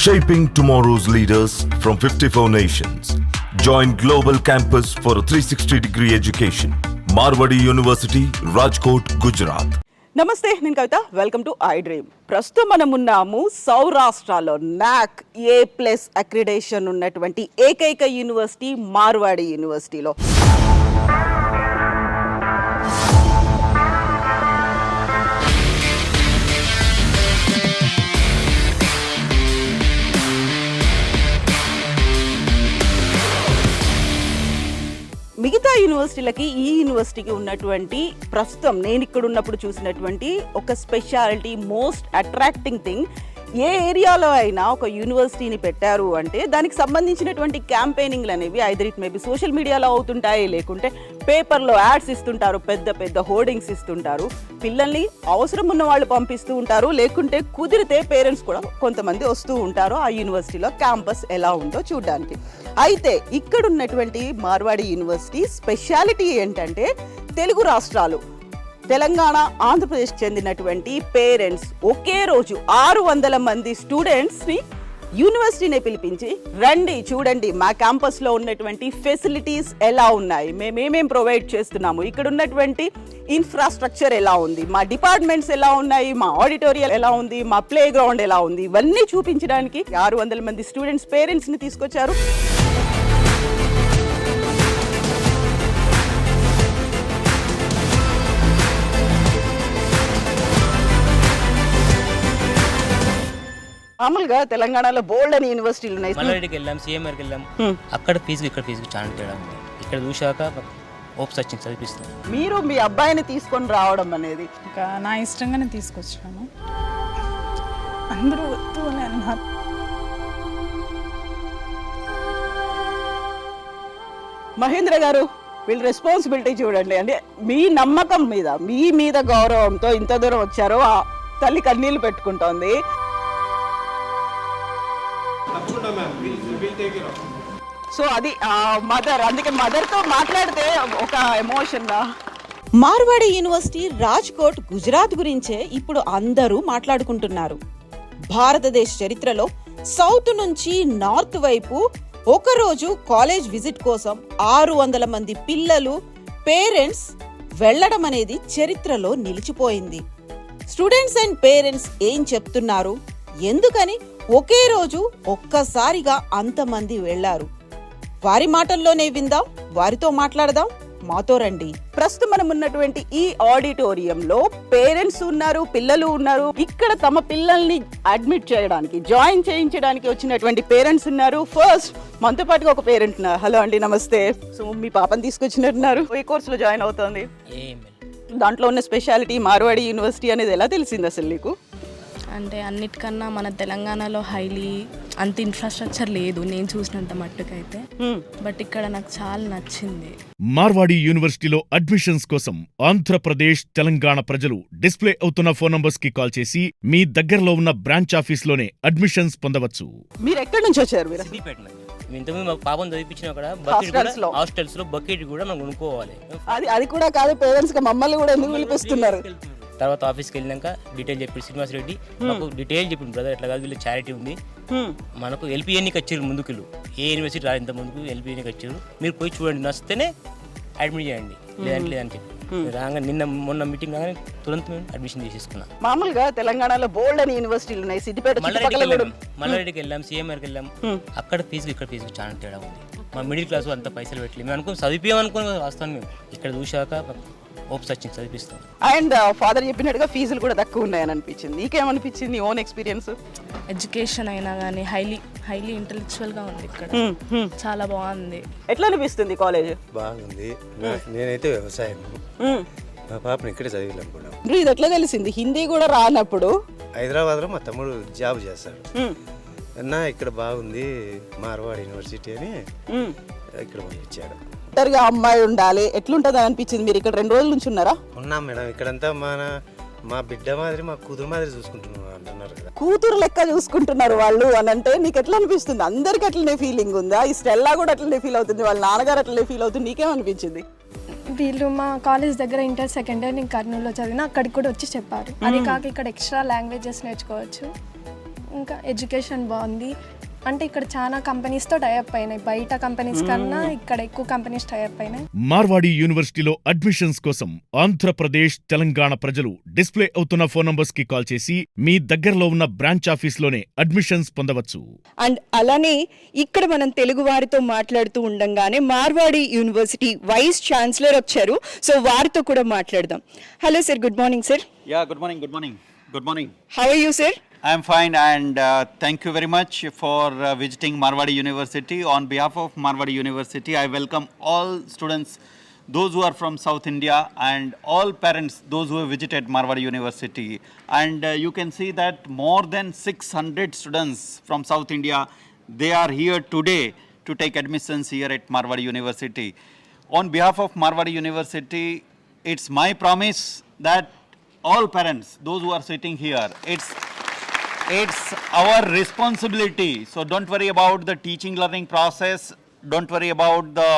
Shaping tomorrow's leaders from 54 nations. Join Global Campus for a 360-degree education. Marwadi University, Rajkot, Gujarat. నమస్తే, నేను Kavitha. Welcome to I Dream. ప్రస్తుతం మనం ఉన్నాము సౌరాష్ట్రలో నాక్ A+ accreditation ఉన్నటువంటి ఏకైక యూనివర్సిటీ మార్వాడి యూనివర్సిటీలో. మిగతా యూనివర్సిటీలకి ఈ యూనివర్సిటీకి ఉన్నటువంటి ప్రస్తుతం నేను ఇక్కడ ఉన్నప్పుడు చూసినటువంటి ఒక స్పెషాలిటీ, మోస్ట్ అట్రాక్టింగ్ థింగ్, ఏ ఏరియాలో అయినా ఒక యూనివర్సిటీని పెట్టారు అంటే దానికి సంబంధించినటువంటి క్యాంపెయినింగ్లు అనేవి ఐదర్ ఇట్ మేబీ సోషల్ మీడియాలో అవుతుంటాయి, లేకుంటే పేపర్లో యాడ్స్ ఇస్తుంటారు, పెద్ద పెద్ద హోర్డింగ్స్ ఇస్తుంటారు, పిల్లల్ని అవసరం ఉన్న వాళ్ళు పంపిస్తూ ఉంటారు, లేకుంటే కుదిరితే పేరెంట్స్ కూడా కొంతమంది వస్తూ ఉంటారు ఆ యూనివర్సిటీలో క్యాంపస్ ఎలా ఉందో చూడడానికి. అయితే ఇక్కడ ఉన్నటువంటి మార్వాడి యూనివర్సిటీ స్పెషాలిటీ ఏంటంటే తెలుగు రాష్ట్రాలు, తెలంగాణ, ఆంధ్రప్రదేశ్కి చెందినటువంటి పేరెంట్స్ ఒకే రోజు 600 మంది స్టూడెంట్స్ని యూనివర్సిటీనే పిలిపించి, రండి చూడండి మా క్యాంపస్లో ఉన్నటువంటి ఫెసిలిటీస్ ఎలా ఉన్నాయి, మేమేమేం ప్రొవైడ్ చేస్తున్నాము, ఇక్కడ ఉన్నటువంటి ఇన్ఫ్రాస్ట్రక్చర్ ఎలా ఉంది, మా డిపార్ట్మెంట్స్ ఎలా ఉన్నాయి, మా ఆడిటోరియం ఎలా ఉంది, మా ప్లే గ్రౌండ్ ఎలా ఉంది, ఇవన్నీ చూపించడానికి 600 మంది స్టూడెంట్స్ పేరెంట్స్ని తీసుకొచ్చారు. మామూలుగా తెలంగాణలో బోల్డ్ అని యూనివర్సిటీలు ఉన్నాయి. మల్లారెడ్డికి వెళ్ళాం, సిఎంఆర్కి వెళ్ళాం. అక్కడ ఫీజుకి ఇక్కడ ఫీజుకి చాలా తేడా ఉంది. ఇక్కడ చూశాక ఓప్స్ వచ్చింది, చదివిస్తాం. మీరు మీ అబ్బాయిని తీసుకొని రావడం అనేది ఇంకా నా ఇష్టంగానే తీసుకొచ్చాను. అందరూ వద్దు అని అన్నారు. మహేంద్ర గారు, వీళ్ళ రెస్పాన్సిబిలిటీ చూడండి. అంటే మీ నమ్మకం మీద, మీ మీద గౌరవంతో ఇంత దూరం వచ్చారో ఆ తల్లి కన్నీళ్ళు పెట్టుకుంటోంది. సో అది మదర్, అందుకే మదర్తో మాట్లాడితే ఒక ఎమోషన్. మార్వాడి యూనివర్సిటీ రాజ్కోట్, గుజరాత్ గురించే ఇప్పుడు అందరూ మాట్లాడుకుంటున్నారు. భారతదేశ చరిత్రలో సౌత్ నుంచి నార్త్ వైపు ఒకరోజు కాలేజ్ విజిట్ కోసం 600 మంది పిల్లలు, పేరెంట్స్ వెళ్లడం అనేది చరిత్రలో నిలిచిపోయింది. స్టూడెంట్స్ అండ్ పేరెంట్స్ ఏం చెప్తున్నారు, ఎందుకని ఒకే రోజు ఒక్కసారిగా అంతమంది వెళ్లారు, వారి మాటల్లోనే విందాం, వారితో మాట్లాడదాం, మాతో రండి. ప్రస్తుతం మనం ఉన్నటువంటి ఈ ఆడిటోరియంలో పేరెంట్స్ ఉన్నారు, పిల్లలు ఉన్నారు. ఇక్కడ తమ పిల్లల్ని అడ్మిట్ చేయడానికి, జాయిన్ చేయించడానికి వచ్చినటువంటి పేరెంట్స్ ఉన్నారు. ఫస్ట్ మనతో పాటుగా ఒక పేరెంట్ ఉన్నారు. హలో అండి, నమస్తే. సో మీ పాపని తీసుకొచ్చినట్టున్నారు, ఏ కోర్సులో జాయిన్ అవుతుంది? దాంట్లో ఉన్న స్పెషాలిటీ మార్వాడి యూనివర్సిటీ అనేది ఎలా తెలిసింది అసలు నీకు? అంటే అన్నిటికన్నా మన తెలంగాణలో అంత ఇన్ఫ్రాస్ట్రక్చర్ లేదు నేను చూసినంత మట్టుకైతే. బట్ ఇక్కడ నాకు చాలా నచ్చింది. మార్వాడి యూనివర్సిటీలో అడ్మిషన్స్ కోసం ఆంధ్రప్రదేశ్, తెలంగాణ ప్రజలు డిస్ప్లే అవుతున్న ఫోన్ నంబర్స్ కి కాల్ చేసి మీ దగ్గరలో ఉన్న బ్రాంచ్ ఆఫీస్ లోనే అడ్మిషన్స్ పొందవచ్చు. మీరు ఎక్కడి నుంచి వచ్చారు? ఇంతకుముందు మా పాపం చదివించిన హాస్టల్స్ లో బకెట్ కూడా మనం కొనుక్కోవాలి. అది కూడా కాదు, పేరెంట్స్ గా మమ్మల్ని కూడా ఎందుకు పిలిపిస్తున్నారు? తర్వాత ఆఫీస్కి వెళ్ళినాక డీటెయిల్ చెప్పి శ్రీనివాస్ రెడ్డి మాకు డీటెయిల్ చెప్పింది, బ్రదర్ ఎట్లా కాదు, వీళ్ళు చారిటీ ఉంది, మనకు ఎల్పిఎన్కి వచ్చారు ముందుకు, ఏ యూనివర్సిటీ రా ఇంత ముందుకు ఎల్పిఎన్కి వచ్చారు, మీరు పోయి చూడండి, నచ్చితేనే అడ్మిట్ చేయండి, లేదంటే రాగా మొన్న మీటింగ్ రాగానే తురంత మేము అడ్మిషన్ చేసేసుకున్నాం. మామూలుగా తెలంగాణలో బోల్డ్ అని యూనివర్సిటీలు ఉన్నాయి. మల్లారెడ్డికి వెళ్ళాం, సిఎంఆర్కి వెళ్ళాం. అక్కడ ఫీజుకి ఇక్కడ ఫీజుకి చాలా తేడా ఉంది. మా మిడిల్ క్లాస్ అంత పైసలు పెట్టలేదు, మేము అనుకుని చదివిపోయాం అనుకుని వస్తాను. మేము ఇక్కడ చూశాక ఓప్స్ వచ్చింది, చదివిస్తాం. అండ్ ఫాదర్ చెప్పినట్టుగా ఫీజులు కూడా తక్కువ ఉన్నాయని అనిపించింది. నీకేమనిపించింది ఓన్ ఎక్స్పీరియన్స్? ఎడ్యుకేషన్ అయినా కానీ హైలీ ఇంటెలెక్చువల్ గా ఉంది ఇక్కడ, చాలా బాగుంది. ఎట్లా అనిపిస్తుంది కాలేజ్? బాగుంది. నేనైతే వ్యవసాయం, మా పాపని ఇక్కడే చదివిలేం కూడా. ఇది ఎట్లా తెలిసింది? హిందీ కూడా రానప్పుడు హైదరాబాద్ లో మా తమ్ముడు జాబ్ చేస్తాడు అన్న, ఇక్కడ బాగుంది మార్వాడి యూనివర్సిటీ అని ఇక్కడ పంపించాడు. అమ్మాయి ఉండాలి, ఎట్లుంటది అని అనిపించింది? మీరు ఇక్కడ 2 రోజుల నుంచి ఉన్నారా? ఉన్నాం మేడం. ఇక్కడంతా మా బిడ్డ మాదిరి, మా కూతురు మాదిరి చూసుకుంటున్నారు అంటున్నారు కదా. కూతురు లెక్క చూసుకుంటున్నారు వాళ్ళు అని అంటే నీకు ఎట్లా అనిపిస్తుంది? అందరికి అట్లనే ఫీలింగ్ ఉందా? ఈ స్టెల్లా కూడా అట్లనే ఫీల్ అవుతుంది, వాళ్ళ నాన్నగారు అట్లనే ఫీల్ అవుతుంది, నీకేమనిపించింది? వీళ్ళు మా కాలేజ్ దగ్గర ఇంటర్ సెకండ్ ఇయర్ నేను కర్నూలులో చదివిన, అక్కడికి కూడా వచ్చి చెప్పారు. అది కాక ఇక్కడ ఎక్స్ట్రా లాంగ్వేజెస్ నేర్చుకోవచ్చు, ఇంకా ఎడ్యుకేషన్ బాగుంది. అంటే ఇక్కడ చాలా కంపెనీస్తో టైఅప్ అయినాయి. బయట కంపెనీస్ కన్నా ఇక్కడ ఎక్కువ కంపెనీస్ టైఅప్ అయినాయి. మార్వాడి యూనివర్సిటీలో అడ్మిషన్స్ కోసం ఆంధ్రప్రదేశ్, తెలంగాణ ప్రజలు డిస్ప్లే అవుతున్న ఫోన్ నంబర్స్ కి కాల్ చేసి మీ దగ్గరలో ఉన్న బ్రాంచ్ ఆఫీస్లోనే అడ్మిషన్స్ పొందవచ్చు. అండ్ అలానే ఇక్కడ మనం తెలుగు వారితో మాట్లాడుతూ ఉండంగానే మార్వాడి యూనివర్సిటీ వైస్ ఛాన్సలర్ వచ్చారు. సో వారితో కూడా మాట్లాడదాం. Hello sir, good morning sir. Yeah, good morning, good morning, good morning. How are you sir? I am fine and thank you very much for visiting Marwadi University. On behalf of Marwadi University, I welcome all students, those who are from South India and all parents, those who have visited Marwadi University. And you can see that more than 600 students from South India, they are here today to take admissions here at Marwadi University. On behalf of Marwadi University, it's my promise that all parents, those who are sitting here, it's our responsibility. So don't worry about the teaching learning process. Don't worry about the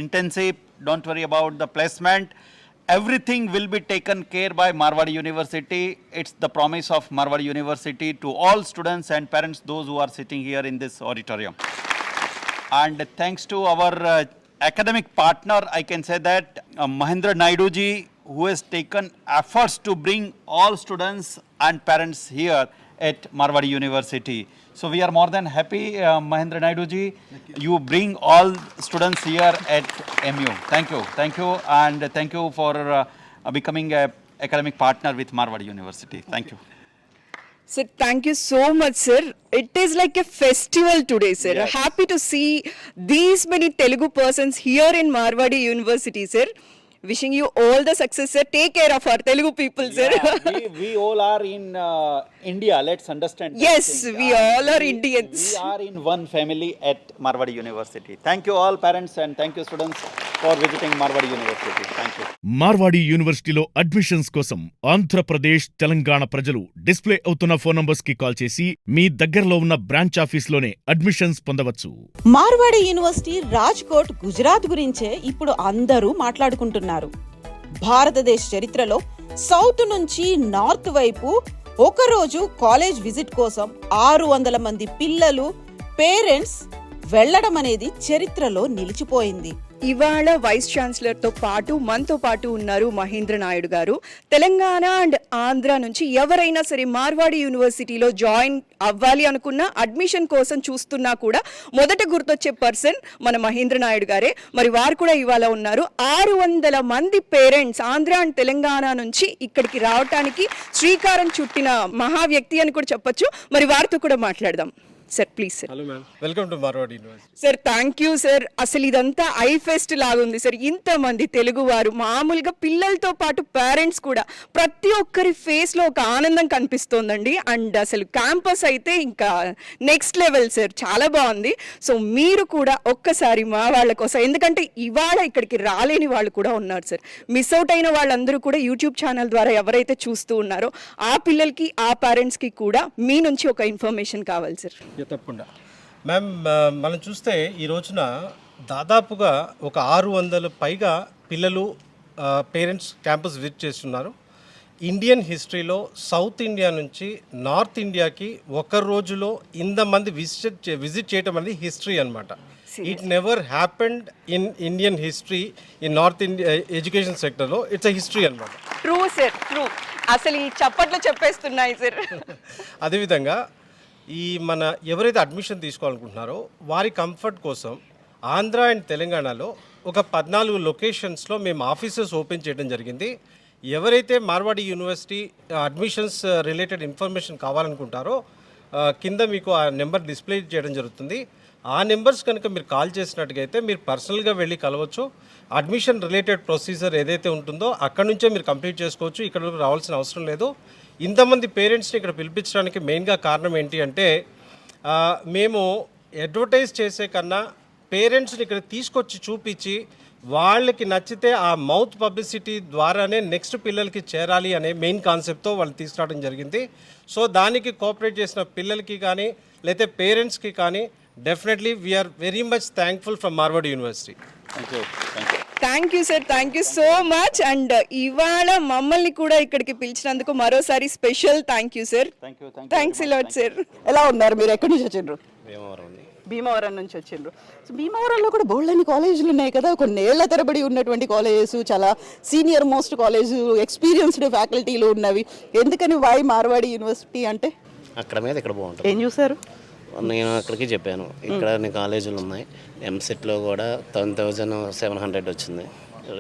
intensive. Don't worry about the placement. Everything will be taken care by Marwadi University. It's the promise of Marwadi University to all students and parents, those who are sitting here in this auditorium. And thanks to our academic partner, I can say that Mahendra Naidu ji, who has taken efforts to bring all students and parents here at Marwadi University. So we are more than happy, Mahendra Naidu ji, you bring all students here at MU. Thank you, and thank you for becoming an academic partner with Marwadi University. Thank you. Sir, thank you so much, sir. It is like a festival today, sir. Yes. Happy to see these many Telugu persons here in Marwadi University, sir. Wishing you all the success, sir. Take care of our Telugu people, sir. Yeah, we all are in India. Let's understand. that Yes, thing. we And all are Indians. We are in one family at Marwadi University. Thank you all parents and thank you students for visiting Marwadi University. Thank you. Marwadi యూనివర్సిటీలో admissions కోసం ఆంధ్రప్రదేశ్, తెలంగాణ ప్రజలు display అవుతున్న phone numbers కి call చేసి మీ దగ్గరలో ఉన్న branch ఆఫీస్లోనే admissions పొందవచ్చు. మార్వాడి యూనివర్సిటీ రాజ్కోట్, గుజరాత్ గురించే ఇప్పుడు అందరూ మాట్లాడుకుంటున్నారు. భారతదేశ చరిత్రలో సౌత్ నుంచి నార్త్ వైపు ఒకరోజు కాలేజ్ విజిట్ కోసం 600 మంది పిల్లలు, పేరెంట్స్ వెళ్లడం అనేది చరిత్రలో నిలిచిపోయింది. ఇవాళ వైస్ ఛాన్సలర్ తో పాటు మనతో పాటు ఉన్నారు మహేంద్ర నాయుడు గారు. తెలంగాణ అండ్ ఆంధ్ర నుంచి ఎవరైనా సరే మార్వాడి యూనివర్సిటీలో జాయిన్ అవ్వాలి అనుకున్నా, అడ్మిషన్ కోసం చూస్తున్నా కూడా మొదట గుర్తొచ్చే పర్సన్ మన మహేంద్ర నాయుడు గారే. మరి వారు కూడా ఇవాళ ఉన్నారు. 600 మంది పేరెంట్స్ ఆంధ్ర అండ్ తెలంగాణ నుంచి ఇక్కడికి రావటానికి శ్రీకారం చుట్టిన మహా వ్యక్తి అని కూడా చెప్పొచ్చు. మరి వారితో కూడా మాట్లాడదాం. Sir please sir. Hello ma'am, welcome to Marwadi University. Sir thank you sir. అసలు ఇదంతా ఐ ఫెస్ట్ లాగా ఉంది సార్. ఇంతమంది తెలుగు వారు, మామూలుగా పిల్లలతో పాటు పేరెంట్స్ కూడా, ప్రతి ఒక్కరి ఫేస్లో ఒక ఆనందం కనిపిస్తోందండి. అండ్ అసలు క్యాంపస్ అయితే ఇంకా నెక్స్ట్ లెవెల్ సార్, చాలా బాగుంది. సో మీరు కూడా ఒక్కసారి మా వాళ్ళ కోసం, ఎందుకంటే ఇవాళ ఇక్కడికి రాలేని వాళ్ళు కూడా ఉన్నారు సార్. మిస్ అవుట్ అయిన వాళ్ళందరూ కూడా యూట్యూబ్ ఛానల్ ద్వారా ఎవరైతే చూస్తూ ఉన్నారో ఆ పిల్లలకి, ఆ పేరెంట్స్కి కూడా మీ నుంచి ఒక ఇన్ఫర్మేషన్ కావాలి సార్. తప్పకుండా మ్యామ్, మనం చూస్తే ఈ రోజున దాదాపుగా ఒక 600 పైగా పిల్లలు, పేరెంట్స్ క్యాంపస్ విజిట్ చేస్తున్నారు. ఇండియన్ హిస్టరీలో సౌత్ ఇండియా నుంచి నార్త్ ఇండియాకి ఒక రోజులో ఇంతమంది విజిట్ చేయటం అనేది హిస్టరీ అనమాట. It never happened in Indian history in north India education సెక్టర్లో. ఇట్స్ అ హిస్టరీ అనమాట. True sir, true. అసలు ఈ చప్పట్లు చెప్పేస్తున్నాయి సార్. అదేవిధంగా ఈ మన ఎవరైతే అడ్మిషన్ తీసుకోవాలనుకుంటున్నారో వారి కంఫర్ట్ కోసం ఆంధ్ర అండ్ తెలంగాణలో ఒక 14 లొకేషన్స్లో మేము ఆఫీసెస్ ఓపెన్ చేయడం జరిగింది. ఎవరైతే Marwadi university admissions related information కావాలనుకుంటారో కింద మీకు ఆ నెంబర్ డిస్ప్లే చేయడం జరుగుతుంది. ఆ నెంబర్స్ కనుక మీరు కాల్ చేసినట్టుగైతే మీరు పర్సనల్గా వెళ్ళి కలవచ్చు. అడ్మిషన్ రిలేటెడ్ ప్రొసీజర్ ఏదైతే ఉంటుందో అక్కడ నుంచే మీరు కంప్లీట్ చేసుకోవచ్చు. ఇక్కడ రావాల్సిన అవసరం లేదు. ఇంతమంది పేరెంట్స్ని ఇక్కడ పిలిపించడానికి మెయిన్గా కారణం ఏంటి అంటే, మేము అడ్వర్టైజ్ చేసే కన్నా పేరెంట్స్ని ఇక్కడ తీసుకొచ్చి చూపించి వాళ్ళకి నచ్చితే ఆ మౌత్ పబ్లిసిటీ ద్వారానే నెక్స్ట్ పిల్లలకి చేరాలి అనే మెయిన్ కాన్సెప్ట్తో వాళ్ళు తీసుకురావడం జరిగింది. సో దానికి కోఆపరేట్ చేసిన పిల్లలకి కానీ లేకపోతే పేరెంట్స్కి కానీ definitely we are very much thankful from Marwadi University. Thank you. Thank you so much. And ఇవాళ మమ్మల్ని కూడా ఇక్కడికి పిలిచినందుకు మరోసారి special thank you sir. Thanks lot sir. ఎలా ఉన్నారు మీరు? ఎక్కడి నుంచి వచ్చిండ్రు? భీమవరం ఉంది. భీమవరం నుంచి వచ్చిండ్రు. సో భీమవరంలో కూడా బోల్డని కాలేజీలు ఉన్నాయి కదా, కొన్నేళ్ల తరబడి ఉన్నటువంటి కాలేజెస్, చాలా సీనియర్ మోస్ట్ కాలేజ్, ఎక్స్పీరియన్స్డ్ ఫ్యాకల్టీలు ఉన్నవి. ఎందుకని వై మార్వాడి యూనివర్సిటీ అంటే? అక్కడ మీద ఇక్కడ బాగుంటుంది. ఏం చూసారు? నేను అక్కడికి చెప్పాను, ఇక్కడ అన్ని కాలేజీలు ఉన్నాయి. ఎంసెట్లో కూడా 10,700 వచ్చింది,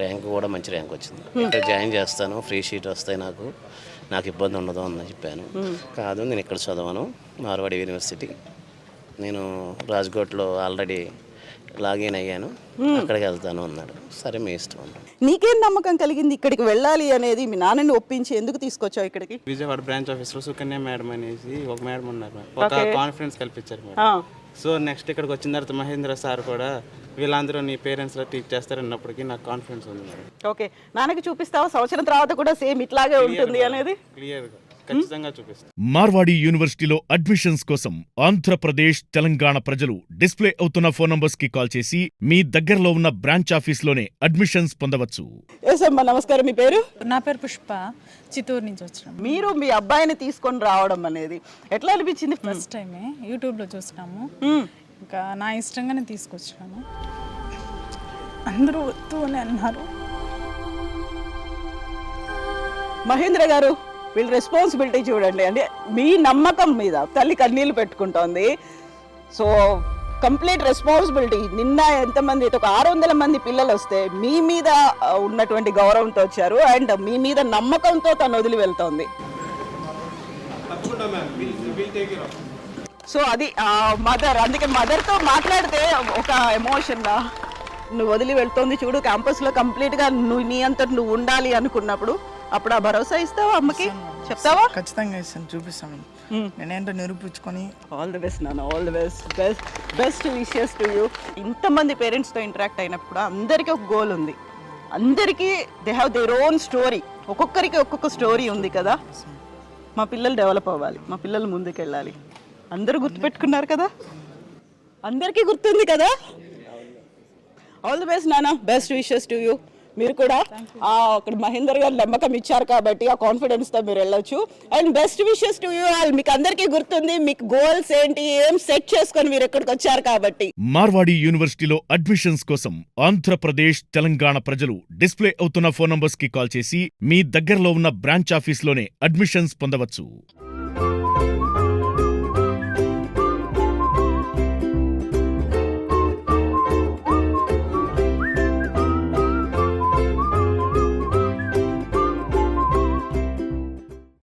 ర్యాంక్ కూడా మంచి ర్యాంక్ వచ్చింది. ఇక్కడ జాయిన్ చేస్తాను, ఫ్రీ షీట్ వస్తాయి, నాకు ఇబ్బంది ఉండదు అని చెప్పాను. కాదు, నేను ఇక్కడ చదవను, మార్వాడి యూనివర్సిటీ, నేను రాజ్కోట్లో ఆల్రెడీ లాగిన్ అయ్యాను, అక్కడికి వెళ్తాను అన్నాడు. సరే మీ ఇష్టం అన్నాడు. నీకేం నమ్మకం కలిగింది ఇక్కడికి వెళ్ళాలి అనేది? మీ నాన్నని ఒప్పించి ఎందుకు తీసుకొచ్చావు ఇక్కడికి? విజయవాడ బ్రాంచ్ ఆఫీస్లో సుకన్య మేడం అనేసి ఒక మేడం ఉన్నారు, ఒక కాన్ఫరెన్స్ కల్పించారు మేడం. సో నెక్స్ట్ ఇక్కడికి వచ్చిన తర్వాత మహేంద్ర సార్ కూడా వీళ్ళందరూ నీ పేరెంట్స్లో టీచ్ చేస్తారన్నప్పటికీ నాకు కాన్ఫిడెన్స్ ఉంది మేడం. ఓకే, నాన్నకి చూపిస్తావా సంవత్సరం తర్వాత కూడా సేమ్ ఇట్లాగే ఉంటుంది అనేది? క్లియర్గా ఖచ్చితంగా చూపిస్తాను. మార్వాడి యూనివర్సిటీలో అడ్మిషన్స్ కోసం ఆంధ్రప్రదేశ్, తెలంగాణ ప్రజలు డిస్ప్లే అవుతున్న ఫోన్ నంబర్స్ కి కాల్ చేసి మీ దగ్గరలో ఉన్న బ్రాంచ్ ఆఫీస్లోనే అడ్మిషన్స్ పొందవచ్చు. అమ్మా నమస్కారం, మీ పేరు? నా పేరు పుష్ప, చిత్తూరు నుంచి వచ్చినాము. మీరు మీ అబ్బాయిని తీసుకొని రావడం అనేది ఎట్లా అనిపించింది? ఫస్ట్ టైమే యూట్యూబ్లో చూసినాము, ఇంకా నా ఇష్టంగానే తీసుకొచ్చాను. అందరూ వద్దు అని అన్నారు. మహేంద్ర గారు, వీళ్ళ రెస్పాన్సిబిలిటీ చూడండి. అంటే మీ నమ్మకం మీద తల్లి కన్నీళ్ళు పెట్టుకుంటోంది. So complete responsibility. నిన్న ఎంతమంది, ఒక 600 మంది పిల్లలు వస్తే మీ మీద ఉన్నటువంటి గౌరవంతో వచ్చారు, అండ్ మీ మీద నమ్మకంతో తను వదిలి వెళ్తోంది. సో అది మదర్, అందుకే మదర్తో మాట్లాడితే ఒక ఎమోషన్గా నువ్వు వదిలి వెళ్తోంది చూడు. క్యాంపస్లో కంప్లీట్గా నువ్వు నీ అంతటి నువ్వు ఉండాలి అనుకున్నప్పుడు అప్పుడు ఆ భరోసా ఇస్తావా అమ్మకి? చెప్తావా? ఖచ్చితంగా ఇస్తాను, చూపిస్తాను. నేనేంటో నిరూపించుకొని. ఆల్ ది బెస్ట్ నాన్న, all the best wishes to you. ఇంతమంది పేరెంట్స్తో ఇంటరాక్ట్ అయినప్పుడు అందరికీ ఒక గోల్ ఉంది, అందరికీ they have their own story. ఒక్కొక్కరికి ఒక్కొక్క స్టోరీ ఉంది కదా. మా పిల్లలు డెవలప్ అవ్వాలి, మా పిల్లలు ముందుకు వెళ్ళాలి. అందరూ గుర్తుపెట్టుకున్నారు కదా, అందరికీ గుర్తుంది కదా. ఆల్ ది బెస్ట్ నాన్న, బెస్ట్ విషెస్ టు యూ. మీరు కూడా అక్కడ మహేందర్ గారు నమ్మకం ఇచ్చారు కాబట్టి ఆ కాన్ఫిడెన్స్తో మీరు వెళ్ళొచ్చు. And best wishes to you all. మీకు అందరికీ గుర్తుంది మీకు గోల్స్ ఏంటి, ఏం సెట్ చేసుకొని మీరు ఎక్కడికి వచ్చారు కాబట్టి. మార్వాడి యూనివర్సిటీలో అడ్మిషన్స్ కోసం ఆంధ్రప్రదేశ్, తెలంగాణ ప్రజలు డిస్ప్లే అవుతున్న ఫోన్ నంబర్స్ కి కాల్ చేసి మీ దగ్గరలో ఉన్న బ్రాంచ్ ఆఫీస్లోనే అడ్మిషన్స్ పొందవచ్చు.